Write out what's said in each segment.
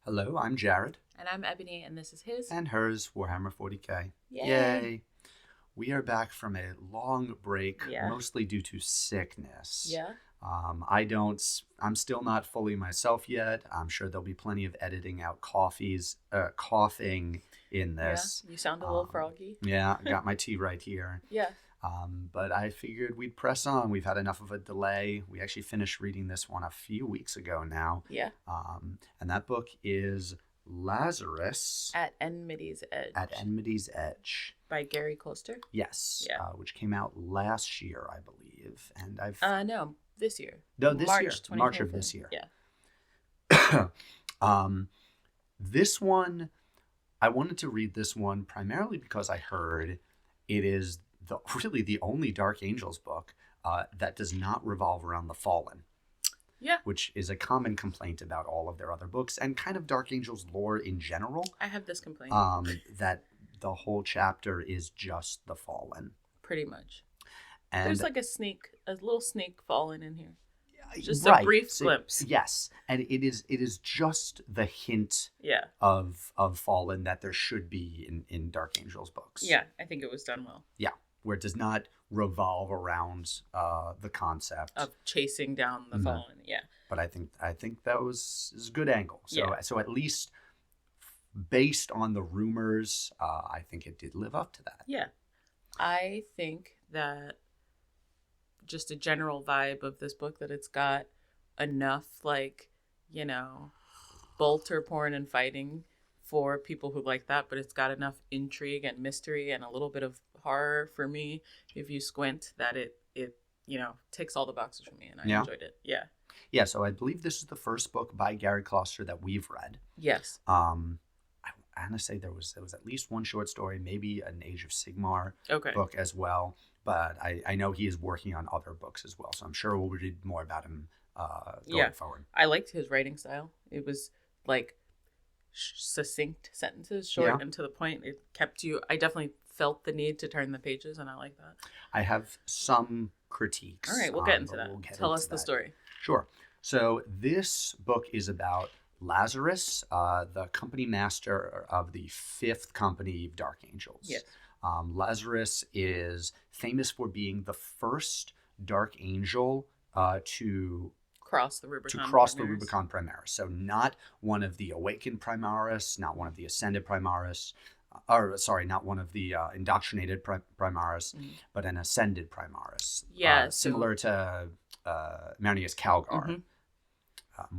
Hello, I'm Jared. And I'm Ebony, and this is his. And hers, Warhammer 40k. Yay! We are back from a long break, Yeah. mostly due to sickness. Yeah. I'm still not fully myself yet. I'm sure there'll be plenty of editing out coughing in this. Yeah. You sound a little froggy. Yeah, I got my tea right here. Yeah. But I figured we'd press on. We've had enough of a delay. We actually finished reading this one a few weeks ago now. Yeah. And that book is Lazarus. At Enmity's Edge. At Enmity's Edge. By Gary Kloster? Yes. Yeah. Which came out last year, I believe. And I've... No, this year. No, this March year. 2023. March of this year. Yeah. This one, I wanted to read this one primarily because I heard it is really the only Dark Angels book that does not revolve around the Fallen. Yeah. Which is a common complaint about all of their other books and kind of Dark Angels lore in general. I have this complaint. That the whole chapter is just the Fallen. Pretty much. And there's like a little sneak fallen in here. Just right. a brief glimpse. Yes. And it is just the hint of Fallen that there should be in Dark Angels books. Yeah, I think it was done well. Yeah. Where it does not revolve around the concept of chasing down the Fallen. Yeah. But I think that was a good angle. So at least based on the rumors, I think it did live up to that. Yeah. I think that just a general vibe of this book that it's got enough bolter porn and fighting for people who like that, but it's got enough intrigue and mystery and a little bit of horror for me if you squint that it ticks all the boxes for me, and I enjoyed it. Yeah, so I believe this is the first book by Gary Kloster that we've read. Yes. I want to say there was at least one short story, maybe an Age of Sigmar book as well, but I know he is working on other books as well, so I'm sure we'll read more about him going forward. I liked his writing style. It was like succinct sentences, short and to the point. It kept you... I definitely felt the need to turn the pages, and I like that. I have some critiques. All right, we'll get into that. Tell us the story. Sure. So this book is about Lazarus, the company master of the 5th company of Dark Angels. Yes. Lazarus is famous for being the first Dark Angel to cross the Rubicon Primaris. So not one of the Awakened Primaris, not one of the Ascended Primaris, not one of the Indoctrinated Primaris, but an Ascended Primaris. Yeah. Similar to Marnius Calgar,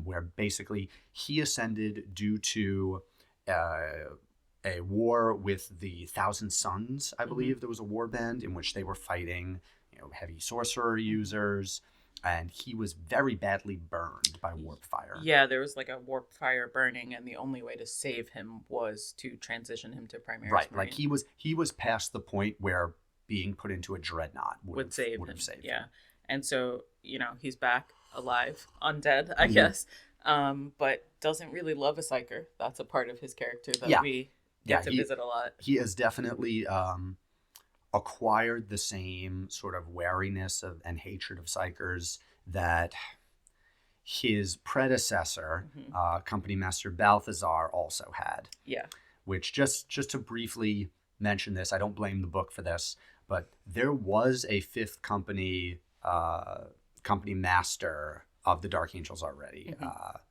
where basically he ascended due to a war with the Thousand Sons, I believe. There was a war band in which they were fighting, heavy sorcerer users, and he was very badly burned by warp fire. Yeah, there was like a warp fire burning, and the only way to save him was to transition him to Primaris. Right, like he was past the point where being put into a dreadnought would have saved him. Yeah, and so he's back alive, undead, I guess, but doesn't really love a psyker. That's a part of his character that we get to visit a lot. He has definitely acquired the same sort of wariness and hatred of psychers that his predecessor, Company Master Balthazar, also had. Yeah. Which, just to briefly mention this, I don't blame the book for this, but there was a 5th company master of the Dark Angels already,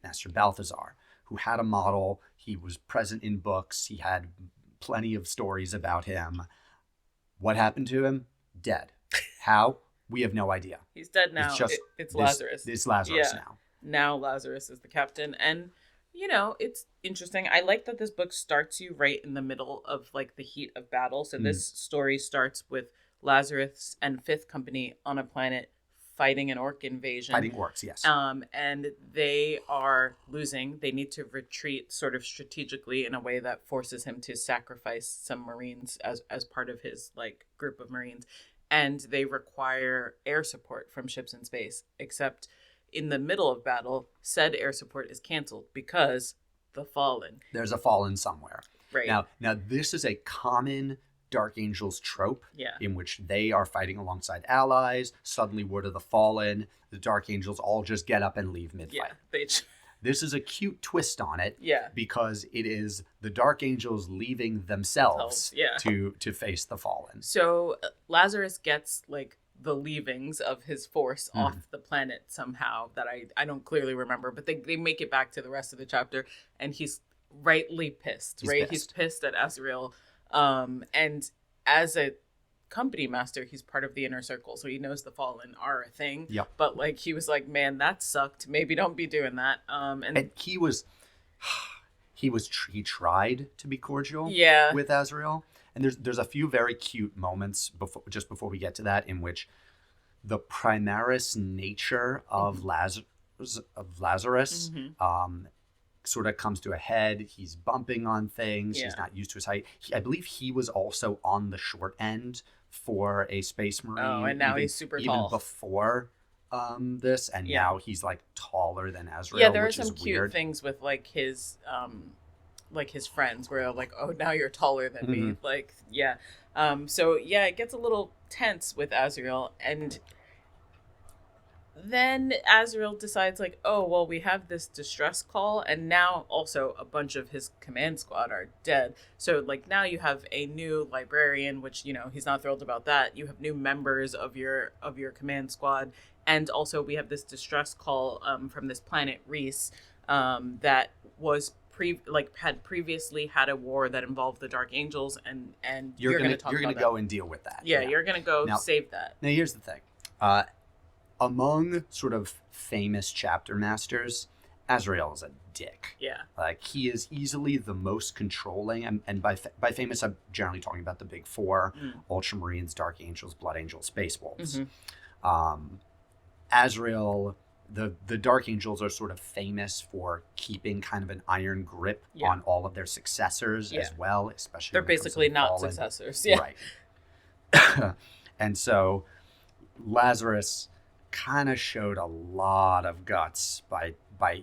Master Balthazar, who had a model. He was present in books. He had plenty of stories about him. What happened to him? Dead. How? We have no idea. He's dead now. It's Lazarus. It's Lazarus now. Now Lazarus is the captain. And, it's interesting. I like that this book starts you right in the middle of, like, the heat of battle. So this story starts with Lazarus and 5th Company on a planet fighting an orc invasion. Fighting orcs, yes. And they are losing. They need to retreat sort of strategically in a way that forces him to sacrifice some Marines as part of his group of Marines. And they require air support from ships in space. Except in the middle of battle, said air support is canceled because the Fallen. There's a Fallen somewhere. Right. Now this is a common Dark Angels trope, in which they are fighting alongside allies. Suddenly, word of the Fallen, the Dark Angels all just get up and leave mid-fight. Yeah, this is a cute twist on it. Yeah. Because it is the Dark Angels leaving themselves to face the Fallen. So Lazarus gets like the leavings of his force off the planet somehow that I don't clearly remember, but they make it back to the rest of the chapter, and he's rightly pissed, right? He's pissed at Azrael. And as a company master, he's part of the inner circle, so he knows the Fallen are a thing. Yep. But like he was like, man, that sucked. Maybe don't be doing that. And he tried to be cordial with Azrael. And there's a few very cute moments before we get to that, in which the Primaris nature of Lazarus sort of comes to a head. He's bumping on things. He's not used to his height. I believe he was also on the short end for a Space Marine. Oh, and now he's super tall. Even before this, and now he's like taller than Azrael. Yeah, there are which some is cute weird. things with like his friends where like, oh, now you're taller than me. Like, so it gets a little tense with Azrael, and then Azrael decides like, oh, well, we have this distress call, and now also a bunch of his command squad are dead. So like now you have a new librarian, which, you know, he's not thrilled about that. You have new members of your command squad, and also we have this distress call from this planet Reese that was had previously had a war that involved the Dark Angels, and you're gonna go and deal with that. Yeah, you're gonna go save that. Now here's the thing. Among sort of famous chapter masters, Azrael is a dick. Yeah. Like, he is easily the most controlling, and by famous, I'm generally talking about the big four: Ultramarines, Dark Angels, Blood Angels, Space Wolves. Azrael, the Dark Angels are sort of famous for keeping kind of an iron grip on all of their successors as well, especially they're basically not successors. Yeah. Right. And so Lazarus kind of showed a lot of guts by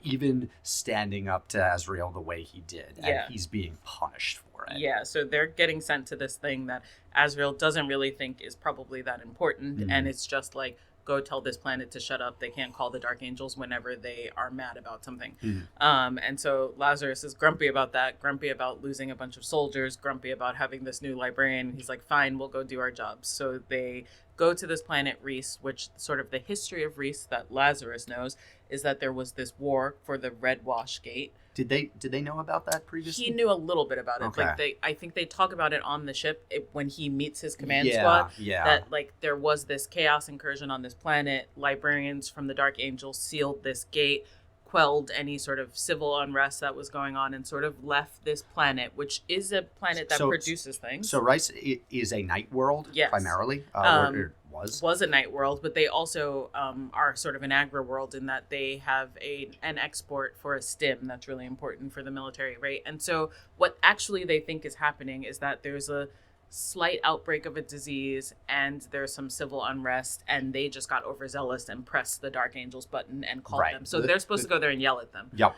even standing up to Azrael the way he did. And he's being punished for it. Yeah, so they're getting sent to this thing that Azrael doesn't really think is probably that important. And it's just like, go tell this planet to shut up. They can't call the Dark Angels whenever they are mad about something. And so Lazarus is grumpy about that, grumpy about losing a bunch of soldiers, grumpy about having this new librarian. He's like, fine, we'll go do our jobs. So they go to this planet Reese, which sort of the history of Reese that Lazarus knows is that there was this war for the Red Wash Gate. Did they know about that previously? He knew a little bit about it. Okay. Like I think they talk about it on the ship when he meets his command squad. Yeah. That like there was this chaos incursion on this planet. Librarians from the Dark Angels sealed this gate, quelled any sort of civil unrest that was going on, and sort of left this planet, which is a planet that produces things. So Rice is a night world, primarily, or was a night world, but they also are sort of an agri world in that they have an export for a stim that's really important for the military, right? And so what actually they think is happening is that there's a slight outbreak of a disease and there's some civil unrest, and they just got overzealous and pressed the Dark Angels button and called them. So they're supposed to go there and yell at them. Yep.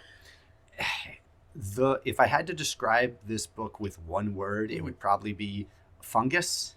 If I had to describe this book with one word, it would probably be fungus.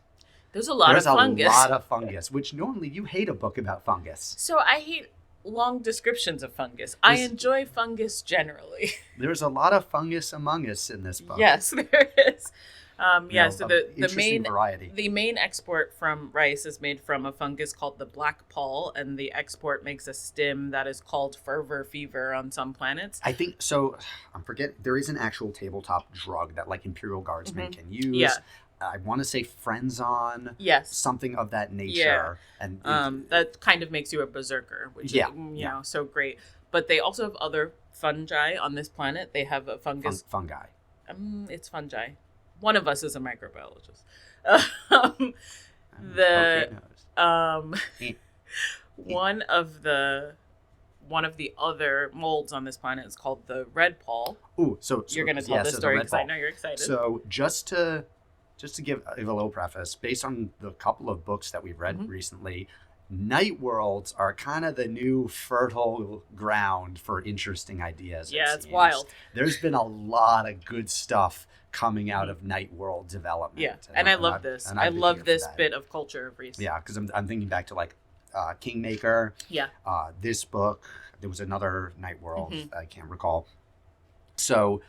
There's a lot of fungus. There's a lot of fungus, which normally you hate a book about fungus. So I hate long descriptions of fungus. I enjoy fungus generally. There's a lot of fungus among us in this book. Yes, there is. So the main export from Rice is made from a fungus called the black pall, and the export makes a stim that is called fervor fever on some planets. I think so. I'm forgetting. There is an actual tabletop drug that like Imperial Guardsmen can use. Yeah. I want to say Frenzon. Yes. Something of that nature. Yeah. And that kind of makes you a berserker, which is so great. But they also have other fungi on this planet. They have a fungus. Fungi. It's fungi. One of us is a microbiologist. One of the other molds on this planet is called the red pall. Ooh, so you're going to tell this story because I know you're excited. So just to give a little preface, based on the couple of books that we've read recently, night worlds are kind of the new fertile ground for interesting ideas. Yeah, it's wild. There's been a lot of good stuff coming out of night world development. Yeah, and I love this. I love this bit of culture of Reese. Yeah, because I'm thinking back to like Kingmaker. Yeah. This book, there was another night world. Mm-hmm. I can't recall. So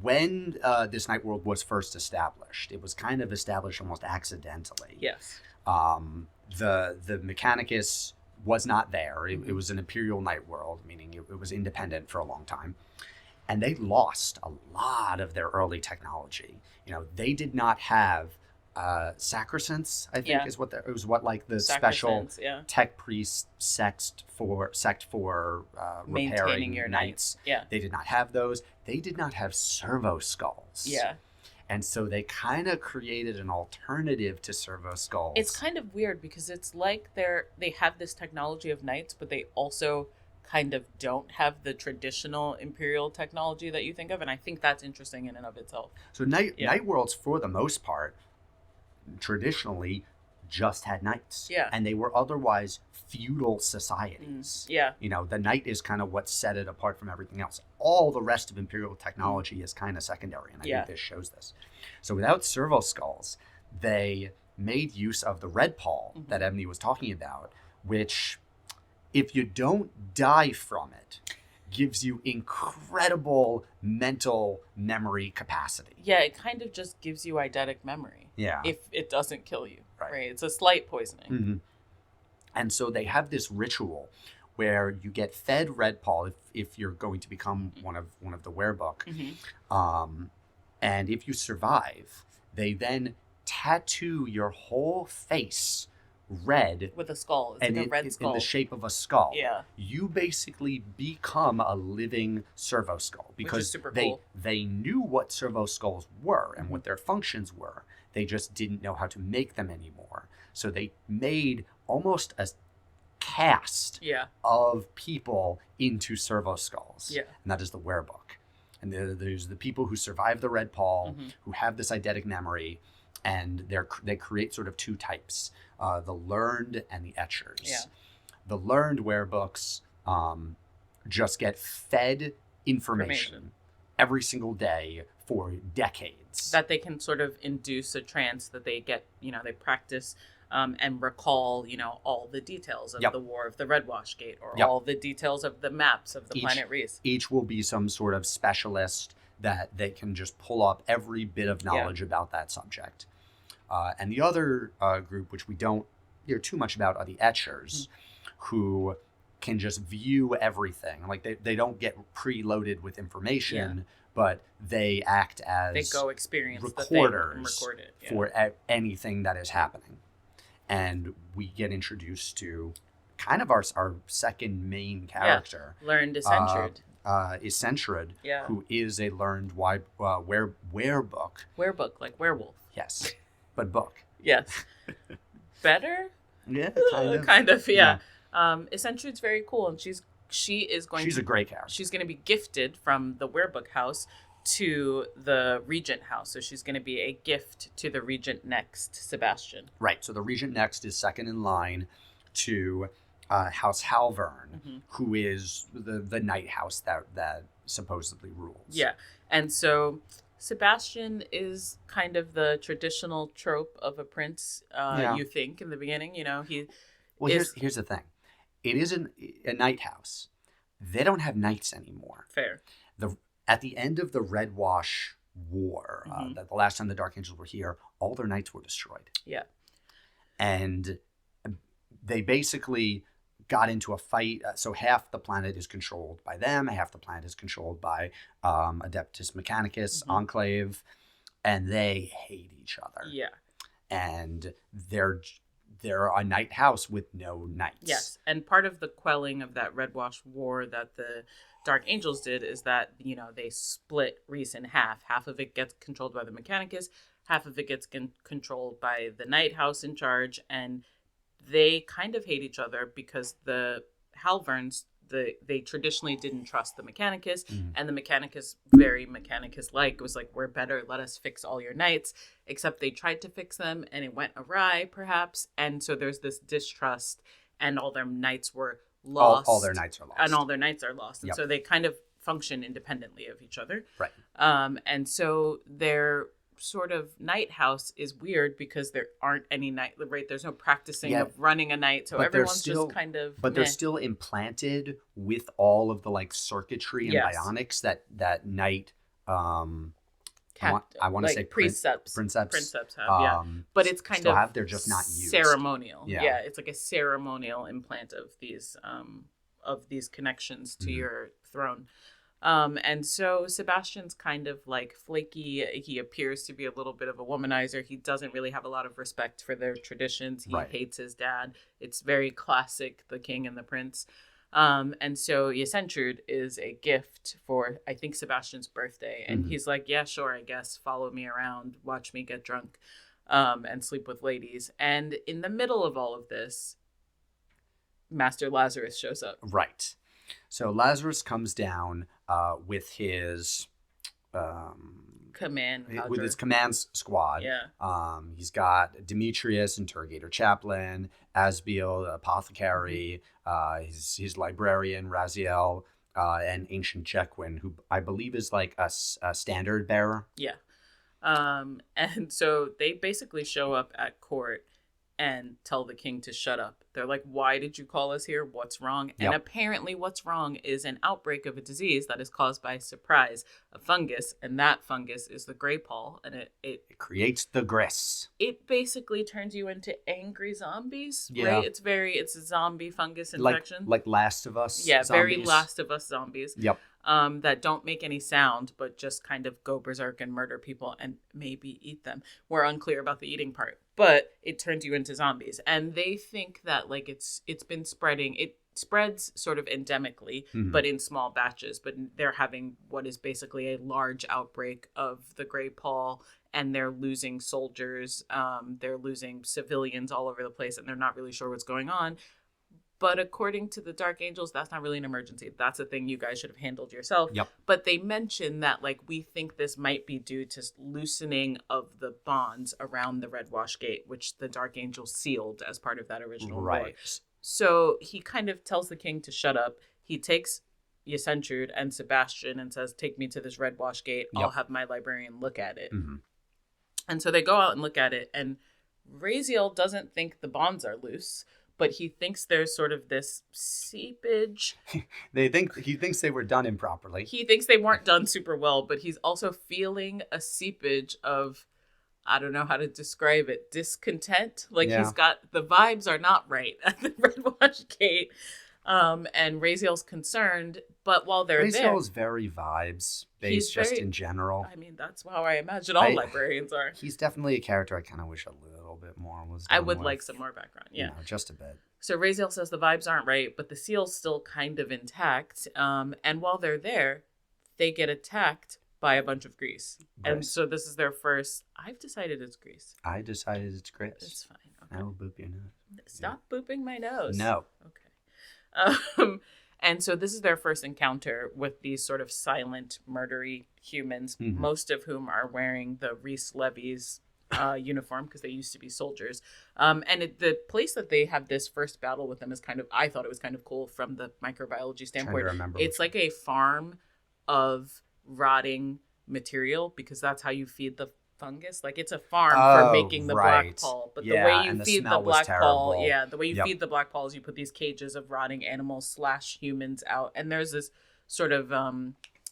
when this night world was first established, it was kind of established almost accidentally. Yes. The Mechanicus was not there. It Mm-hmm. was an imperial night world, meaning it was independent for a long time. And they lost a lot of their early technology. You know, they did not have sacrosanct, I think Yeah. is what it was, what like the special Sacrosanct, yeah. tech priest sect for Maintaining repairing your knights. Yeah. They did not have those. They did not have servo skulls. Yeah. And so they kind of created an alternative to servo skulls. It's kind of weird because it's like they have this technology of knights, but they also kind of don't have the traditional imperial technology that you think of, and I think that's interesting in and of itself. So night worlds, for the most part, traditionally just had knights. Yeah. And they were otherwise feudal societies. Yeah. You know, the knight is kind of what set it apart from everything else. All the rest of imperial technology is kind of secondary, and I think this shows this. So without servo skulls, they made use of the red pall that Enmity was talking about, which, if you don't die from it, gives you incredible mental memory capacity. Yeah, it kind of just gives you eidetic memory. Yeah. If it doesn't kill you. Right. It's a slight poisoning. Mm-hmm. And so they have this ritual where you get fed red pall if you're going to become one of the werebuck. Mm-hmm. And if you survive, they then tattoo your whole face red With a skull. It's and like a red skull. in the shape of a skull. Yeah. You basically become a living servo skull because super cool. they knew what servo skulls were and what their functions were. They just didn't know how to make them anymore. So they made almost a cast of people into servo skulls. Yeah. And that is the werebuck. And there's the people who survive the red pall, who have this eidetic memory, and they create sort of two types, the learned and the etchers. Yeah. The learned werebooks just get fed information every single day for decades. That they can sort of induce a trance, that they get, they practice and recall, all the details of the War of the Redwash Gate, or all the details of the maps of the planet Reese. Each will be some sort of specialist that they can just pull up every bit of knowledge about that subject. And the other group, which we don't hear too much about, are the etchers, who can just view everything. Like they don't get preloaded with information, but they act as they go experience recorders the thing and record it, for anything that is happening. And we get introduced to kind of our second main character. Learned Eccentric. Eccentric, who is a learned werebuck. Werebuck, like werewolf. Yes, but book. Yes. Better? Yeah, kind of, yeah. Eccentric's very cool, and she's a great character. She's going to be gifted from the werebuck house to the regent house. So she's going to be a gift to the regent next, Sebastian. Right. So the regent next is second in line to House Halvern, who is the night house that supposedly rules. Yeah. And so Sebastian is kind of the traditional trope of a prince, you think, in the beginning. Here's the thing. It isn't a night house. They don't have knights anymore. Fair. At the end of the Redwash War, the last time the Dark Angels were here, all their knights were destroyed. Yeah. And they basically got into a fight. So half the planet is controlled by them, half the planet is controlled by Adeptus Mechanicus, Enclave, and they hate each other. Yeah. And they're a night house with no knights. Yes, and part of the quelling of that Redwash War that the Dark Angels did is that, they split Reese in half. Half of it gets controlled by the Mechanicus, half of it gets controlled by the Night House in charge, and they kind of hate each other because the Halverns, they traditionally didn't trust the Mechanicus, and the Mechanicus, very Mechanicus-like, was like, we're better, let us fix all your knights, except they tried to fix them, and it went awry, perhaps, and so there's this distrust, and all their knights were lost. All their knights are lost. And all their knights are lost, and so they kind of function independently of each other. Right. And so they're sort of night house is weird because there aren't any night, right? There's no practicing of running a night. So everyone's just kind of, but they're still implanted with all of the like circuitry and bionics that night, I want to say princeps have, but it's kind of they're just not used. Ceremonial. Yeah, it's like a ceremonial implant of these connections to your throne. And so Sebastian's kind of like flaky. He appears to be a little bit of a womanizer. He doesn't really have a lot of respect for their traditions. He hates his dad. It's very classic, the king and the prince. And so Yesentrude is a gift for, I think, Sebastian's birthday. And he's like, yeah, sure, I guess. Follow me around, watch me get drunk, and sleep with ladies. And in the middle of all of this, Master Lazarus shows up. Right. So Lazarus comes down with his command squad. Yeah. He's got Demetrius, interrogator chaplain, Asbiel, apothecary, his librarian, Raziel, and ancient Jequin, who I believe is like a standard bearer. Yeah. And so they basically show up at court and tell the king to shut up. They're like, why did you call us here? What's wrong? And apparently what's wrong is an outbreak of a disease that is caused by surprise, a fungus, and that fungus is the gray pall, and it creates the gress. It basically turns you into angry zombies, right? It's a zombie fungus infection. Like Last of Us zombies. Very Last of Us zombies. Yep. That don't make any sound, but just kind of go berserk and murder people and maybe eat them. We're unclear about the eating part, but it turns you into zombies. And they think that like it's been spreading. It spreads sort of endemically, but in small batches. But they're having what is basically a large outbreak of the gray pall, and they're losing soldiers. They're losing civilians all over the place, and they're not really sure what's going on. But according to the Dark Angels, that's not really an emergency. That's a thing you guys should have handled yourself. Yep. But they mention that, like, we think this might be due to loosening of the bonds around the Red Wash Gate, which the Dark Angels sealed as part of that original war. So he kind of tells the king to shut up. He takes Yesentrude and Sebastian and says, take me to this Red Wash Gate. I'll have my librarian look at it. And so they go out and look at it. And Raziel doesn't think the bonds are loose, but he thinks there's sort of this seepage. He thinks they were done improperly. He thinks they weren't done super well, but he's also feeling a seepage of, I don't know how to describe it, discontent. Like he's got, the vibes are not right at the Red Wash Gate. And Raziel's concerned, but while they're there... Raziel is very vibes-based just in general. I mean, that's how I imagine all librarians are. He's definitely a character I kind of wish a little bit more was done I would with. like some more background, yeah. Just a bit. So Raziel says the vibes aren't right, but the seal's still kind of intact. And while they're there, they get attacked by a bunch of grease. And so this is their first... I've decided it's grease. I decided it's grease. It's fine. Okay. I will boop your nose. Stop booping my nose. No. Okay. And so this is their first encounter with these sort of silent, murdery humans, most of whom are wearing the Rhys Levy's uniform because they used to be soldiers. And the place that they have this first battle with them is kind of, I thought it was kind of cool from the microbiology standpoint. It's like a farm of rotting material because that's how you feed the fungus. Like it's a farm for making the black pall, but the way you feed the black pall, the way you feed the black pall is you put these cages of rotting animals / humans out, and there's this sort of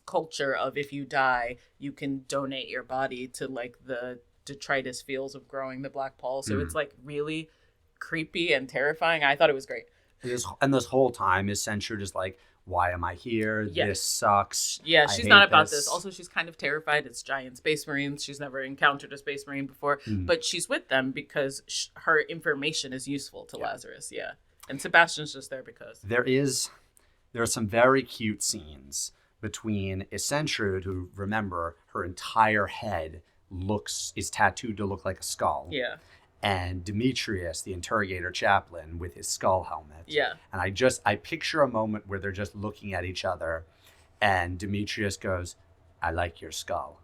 culture of if you die, you can donate your body to like the detritus fields of growing the black pall. So it's like really creepy and terrifying. I thought it was great. And this whole time, Yesentrude is like, why am I here? This sucks. Yeah, she's not about this. Also, she's kind of terrified. It's giant space marines. She's never encountered a space marine before, but she's with them because her information is useful to Lazarus. Yeah, and Sebastian's just there because there are some very cute scenes between Yesentrude, who, remember, her entire head is tattooed to look like a skull. Yeah. And Demetrius, the interrogator chaplain, with his skull helmet. Yeah. And I picture a moment where they're just looking at each other, and Demetrius goes, "I like your skull."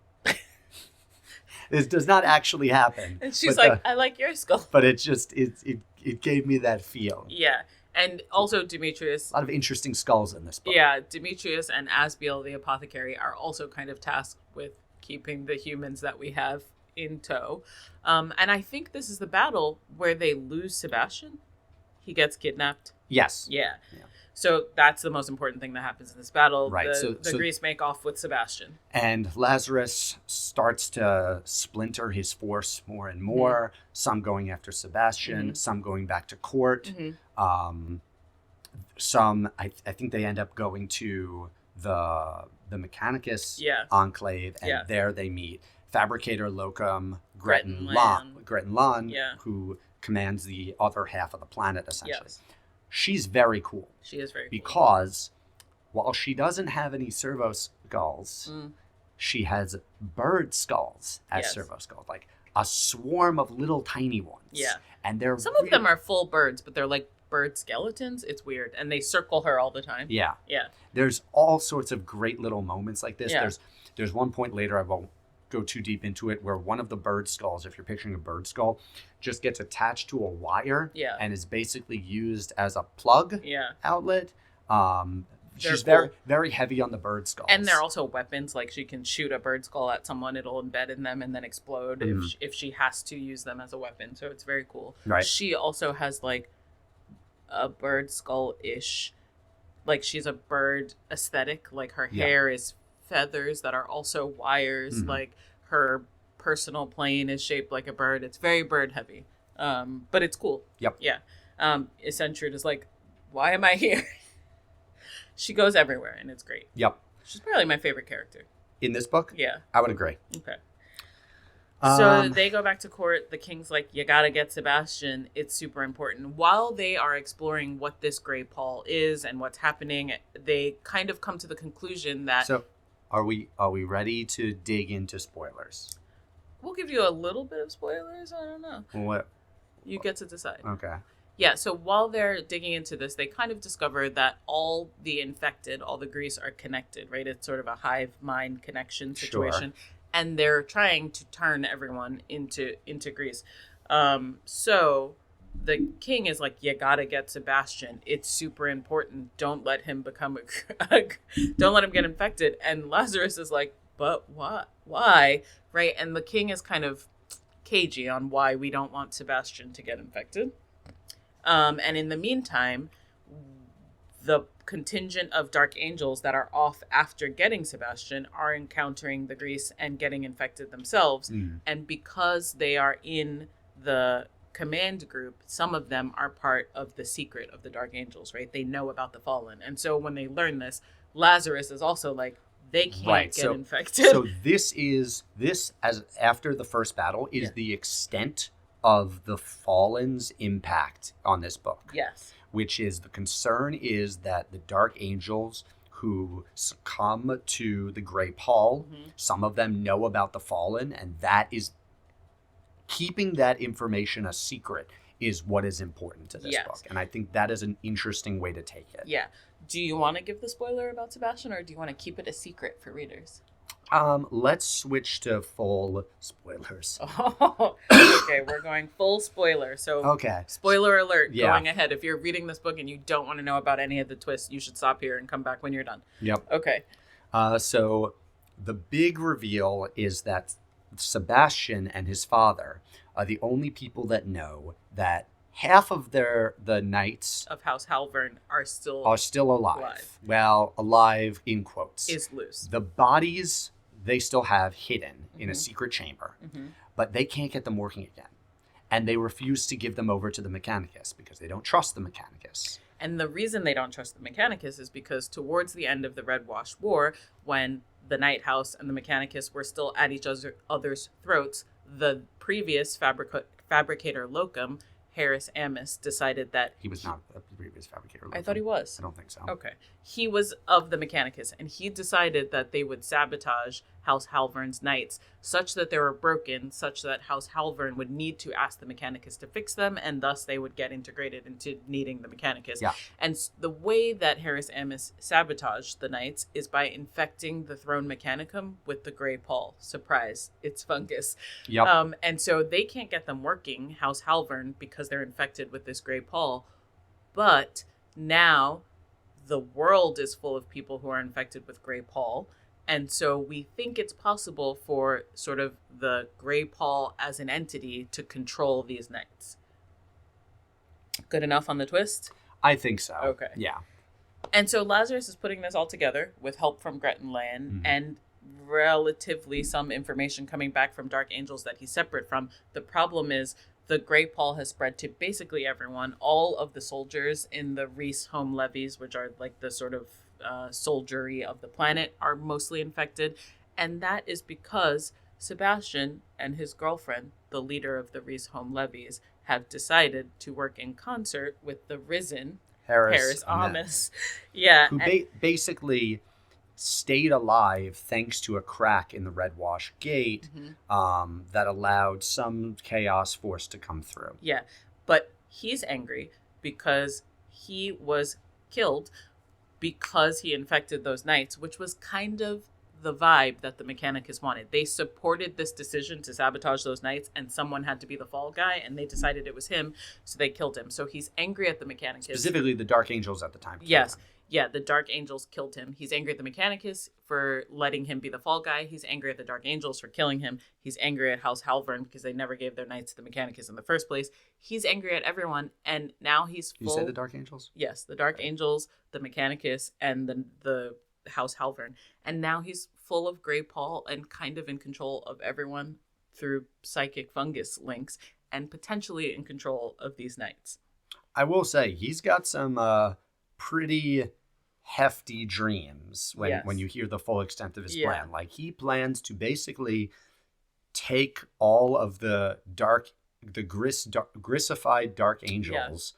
This does not actually happen. And she's like, "I like your skull." But it gave me that feel. Yeah. And also Demetrius... A lot of interesting skulls in this book. Yeah, Demetrius and Asbiel, the apothecary, are also kind of tasked with keeping the humans that we have in tow. And I think this is the battle where they lose Sebastian. He gets kidnapped. Yes. Yeah. Yeah. So that's the most important thing that happens in this battle. Right. The Grease make off with Sebastian. And Lazarus starts to splinter his force more and more. Some going after Sebastian, some going back to court. Some, I think they end up going to the Mechanicus enclave, and there they meet Fabricator Locum Gretton Lon, who commands the other half of the planet, essentially. Yes. She's very cool. She is very cool. Because while she doesn't have any servo skulls, she has bird skulls as servo skulls, like a swarm of little tiny ones. Yeah. And they're some of them are full birds, but they're like bird skeletons. It's weird. And they circle her all the time. Yeah. Yeah. There's all sorts of great little moments like this. Yeah. There's one point later, I won't go too deep into it, where one of the bird skulls, if you're picturing a bird skull, just gets attached to a wire and is basically used as a plug outlet. She's very, very heavy on the bird skulls. And they're also weapons. Like, she can shoot a bird skull at someone, it'll embed in them and then explode if she has to use them as a weapon. So it's very cool. Right. She also has like a bird skull-ish, like she's a bird aesthetic. Like her hair is feathers that are also wires. Like her personal plane is shaped like a bird. It's very bird heavy, but it's cool. Yep. Yeah. Eccentric is like, why am I here? She goes everywhere, and it's great. Yep. She's probably my favorite character in this book. Yeah, I would agree. Okay. So they go back to court. The king's like, you gotta get Sebastian. It's super important. While they are exploring what this Grey Paul is and what's happening, they kind of come to the conclusion that... So, are we ready to dig into spoilers? We'll give you a little bit of spoilers. I don't know. What? You get to decide. Okay. Yeah, so while they're digging into this, they kind of discover that all the infected, all the Grease are connected, right? It's sort of a hive mind connection situation. Sure. And they're trying to turn everyone into Grease. So the king is like, you gotta get Sebastian. It's super important. Don't let him become don't let him get infected. And Lazarus is like, but what? Why? Right? And the king is kind of cagey on why we don't want Sebastian to get infected. And in the meantime, the contingent of dark angels that are off after getting Sebastian are encountering the Grease and getting infected themselves. And because they are in the command group, some of them are part of the secret of the dark angels, right? They know about the fallen. And so when they learn this, Lazarus is also like, they can't get infected. So this as after the first battle is the extent of the Fallen's impact on this book. Yes. Which is, the concern is that the Dark Angels who succumb to the Grey Paul, some of them know about the Fallen, and that is, keeping that information a secret is what is important to this book. And I think that is an interesting way to take it. Yeah. Do you want to give the spoiler about Sebastian, or do you want to keep it a secret for readers? Let's switch to full spoilers. Oh, okay, we're going full spoiler. So, spoiler alert going ahead. If you're reading this book and you don't want to know about any of the twists, you should stop here and come back when you're done. Yep. Okay. So the big reveal is that Sebastian and his father are the only people that know that half of the knights of House Halvern are still alive. Well, alive in quotes. Is loose. The bodies they still have hidden in a secret chamber, but they can't get them working again. And they refuse to give them over to the Mechanicus because they don't trust the Mechanicus. And the reason they don't trust the Mechanicus is because towards the end of the Red Wash War, when the Night House and the Mechanicus were still at each other's throats, the previous fabricator Locum, Harris Amis, decided that... He was not a previous fabricator. I thought he was. I don't think so. Okay. He was of the Mechanicus, and he decided that they would sabotage House Halvern's knights such that they were broken, such that House Halvern would need to ask the Mechanicus to fix them, and thus they would get integrated into needing the Mechanicus. Yeah. And the way that Harris Amis sabotaged the knights is by infecting the Throne Mechanicum with the Grey Paul. Surprise, it's fungus. Yep. And so they can't get them working, House Halvern, because they're infected with this Grey Paul. But now the world is full of people who are infected with Grey Paul, And so we think it's possible for sort of the Grey Paul as an entity to control these knights. Good enough on the twist? I think so. Okay. Yeah. And so Lazarus is putting this all together with help from Grettenland and relatively some information coming back from Dark Angels that he's separate from. The problem is the Grey Pall has spread to basically everyone. All of the soldiers in the Reese home levies, which are like the sort of soldiery of the planet, are mostly infected. And that is because Sebastian and his girlfriend, the leader of the Reese home levies, have decided to work in concert with the Risen Harris Amis. Yeah. Who basically stayed alive thanks to a crack in the Redwash Gate that allowed some chaos force to come through. Yeah. But he's angry because he was killed because he infected those knights, which was kind of the vibe that the Mechanicus wanted. They supported this decision to sabotage those knights, and someone had to be the fall guy, and they decided it was him, so they killed him. So he's angry at the Mechanicus. Specifically, the Dark Angels at the time. Yes. Yeah, the Dark Angels killed him. He's angry at the Mechanicus for letting him be the fall guy. He's angry at the Dark Angels for killing him. He's angry at House Halvern because they never gave their knights to the Mechanicus in the first place. He's angry at everyone, and now he's full... You say the Dark Angels? Yes, the Dark Angels, the Mechanicus, and the House Halvern. And now he's full of Grey Paul and kind of in control of everyone through psychic fungus links and potentially in control of these knights. I will say, he's got some pretty hefty dreams when you hear the full extent of his plan. Like, he plans to basically take all of the grissified Dark Angels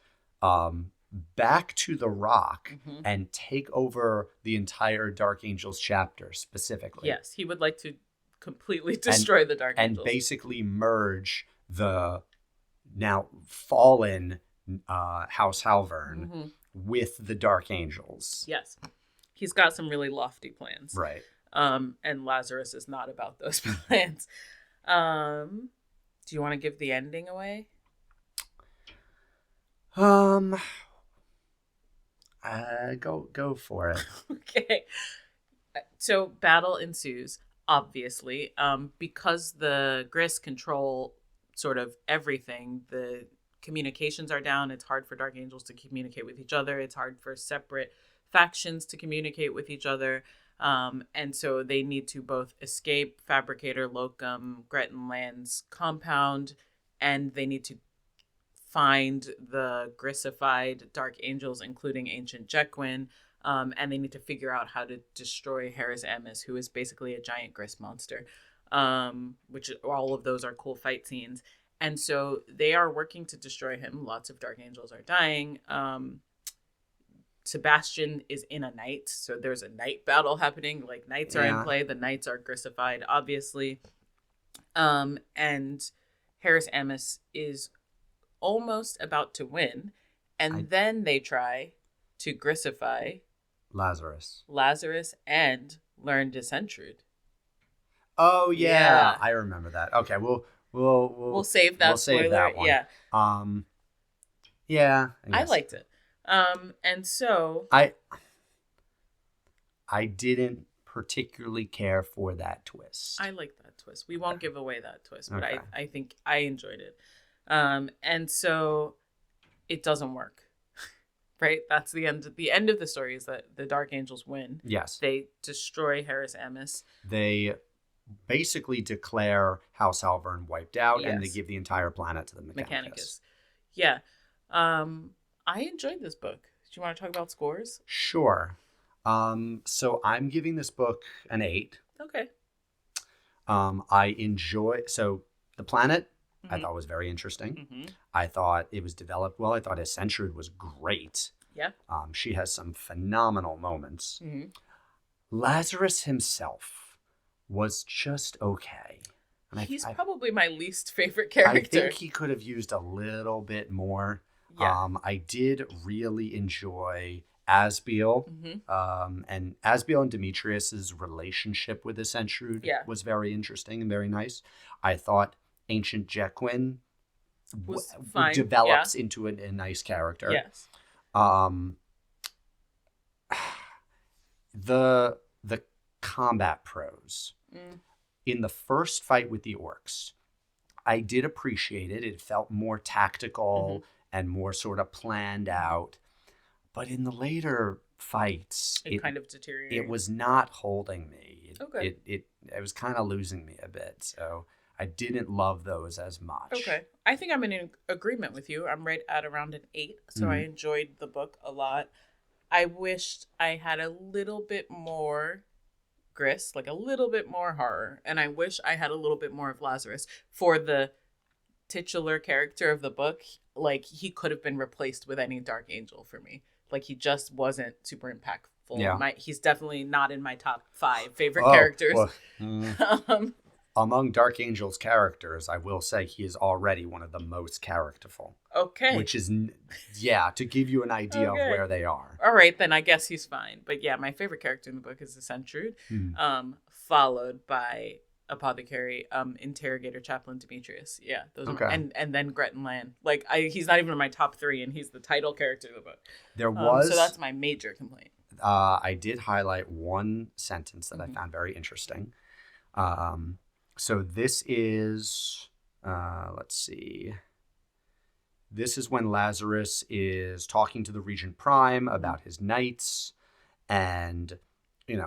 back to the Rock and take over the entire Dark Angels chapter specifically. Yes, he would like to completely destroy the Dark Angels. And basically merge the now fallen House Halvern with the Dark Angels. Yes. He's got some really lofty plans. Right. And Lazarus is not about those plans. Do you want to give the ending away? Go for it. Okay. So battle ensues, obviously. Because the Griss control sort of everything, the communications are down. It's hard for Dark Angels to communicate with each other. It's hard for separate factions to communicate with each other. And so they need to both escape Fabricator Locum Grettenland's compound, and they need to find the grissified Dark Angels, including Ancient Jequin, and they need to figure out how to destroy Harris Amis, who is basically a giant Griss monster, which all of those are cool fight scenes. And so they are working to destroy him. Lots of Dark Angels are dying. Sebastian is in a knight, so there's a knight battle happening. Like, knights are in play. The knights are grissified, obviously. And Harris Amis is almost about to win, and then they try to grissify Lazarus and learn Descentrude. Oh yeah, I remember that. Okay, we'll save that. We'll save that one. Yeah. I liked it. And so I didn't particularly care for that twist. I like that twist. We won't give away that twist, but I think I enjoyed it. And so it doesn't work. Right? That's the end. The end of the story is that the Dark Angels win. Yes. They destroy Harris Amis. They basically declare House Halvern wiped out, and they give the entire planet to the Mechanicus. Yeah. I enjoyed this book. Do you want to talk about scores? Sure. So I'm giving this book an 8. Okay. I enjoy... So the planet... I thought was very interesting. I thought it was developed well. I thought Descentrude was great. Yeah. She has some phenomenal moments. Lazarus himself was just okay. And He's probably my least favorite character. I think he could have used a little bit more. Yeah. I did really enjoy Asbiel. And Asbiel and Demetrius's relationship with Descentrude was very interesting and very nice. I thought Ancient Jequin develops into a nice character. Yes. The combat prose. Mm. In the first fight with the orcs, I did appreciate it. It felt more tactical and more sort of planned out. But in the later fights, It kind of deteriorated. It was not holding me. Okay. It was kind of losing me a bit. So I didn't love those as much. Okay. I think I'm in agreement with you. I'm right at around an 8. So I enjoyed the book a lot. I wished I had a little bit more grist, like a little bit more horror. And I wish I had a little bit more of Lazarus. For the titular character of the book, like, he could have been replaced with any Dark Angel for me. Like, he just wasn't super impactful. Yeah. He's definitely not in my top 5 favorite characters. Well, among Dark Angel's characters, I will say he is already one of the most characterful. Okay. Which is, to give you an idea of where they are. All right, then I guess he's fine. But yeah, my favorite character in the book is the Sentrude, followed by Apothecary, Interrogator, Chaplain, Demetrius. Yeah, those are and then Gretton Land. Like, he's not even in my top 3, and he's the title character of the book. There was... so that's my major complaint. I did highlight one sentence that I found very interesting. So this is, let's see. This is when Lazarus is talking to the Regent Prime about his knights and,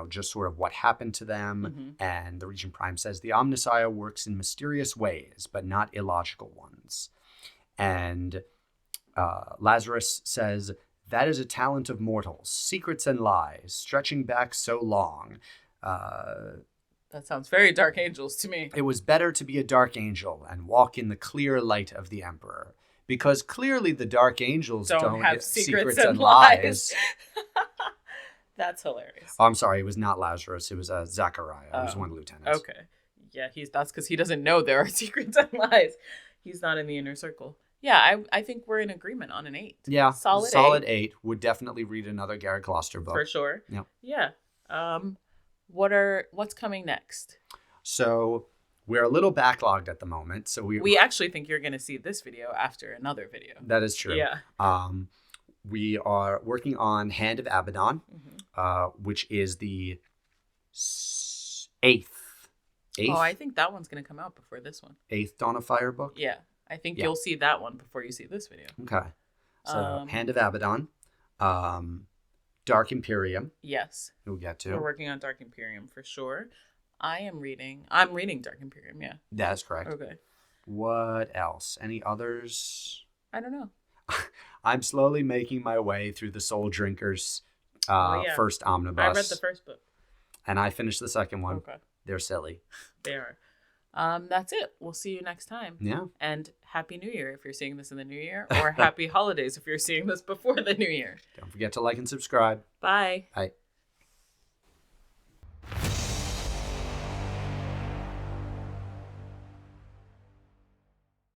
just sort of what happened to them. And the Regent Prime says, the Omnissiah works in mysterious ways, but not illogical ones. And Lazarus says, that is a talent of mortals, secrets and lies, stretching back so long. That sounds very Dark Angels to me. It was better to be a Dark Angel and walk in the clear light of the Emperor. Because clearly the Dark Angels don't have secrets and lies. That's hilarious. Oh, I'm sorry, it was not Lazarus. It was Zachariah. He was one lieutenant. Okay. Yeah, that's because he doesn't know there are secrets and lies. He's not in the inner circle. Yeah, I think we're in agreement on an 8. Yeah, solid 8. Would definitely read another Gary Kloster book. For sure. Yep. Yeah. What's coming next? So we're a little backlogged at the moment. So we actually think you're going to see this video after another video. That is true. Yeah. We are working on Hand of Abaddon, which is the 8th. Oh, I think that one's going to come out before this one. 8th Dawn of Fire book? Yeah. I think you'll see that one before you see this video. Okay. So Hand of Abaddon, Dark Imperium. Yes. We'll get to. We're working on Dark Imperium for sure. I'm reading Dark Imperium, yeah. That's correct. Okay. What else? Any others? I don't know. I'm slowly making my way through the Soul Drinkers first omnibus. I read the first book. And I finished the second one. Okay. They're silly. They are. That's it. We'll see you next time. Yeah. And Happy New Year if you're seeing this in the New Year, or Happy Holidays if you're seeing this before the New Year. Don't forget to like and subscribe. Bye. Bye.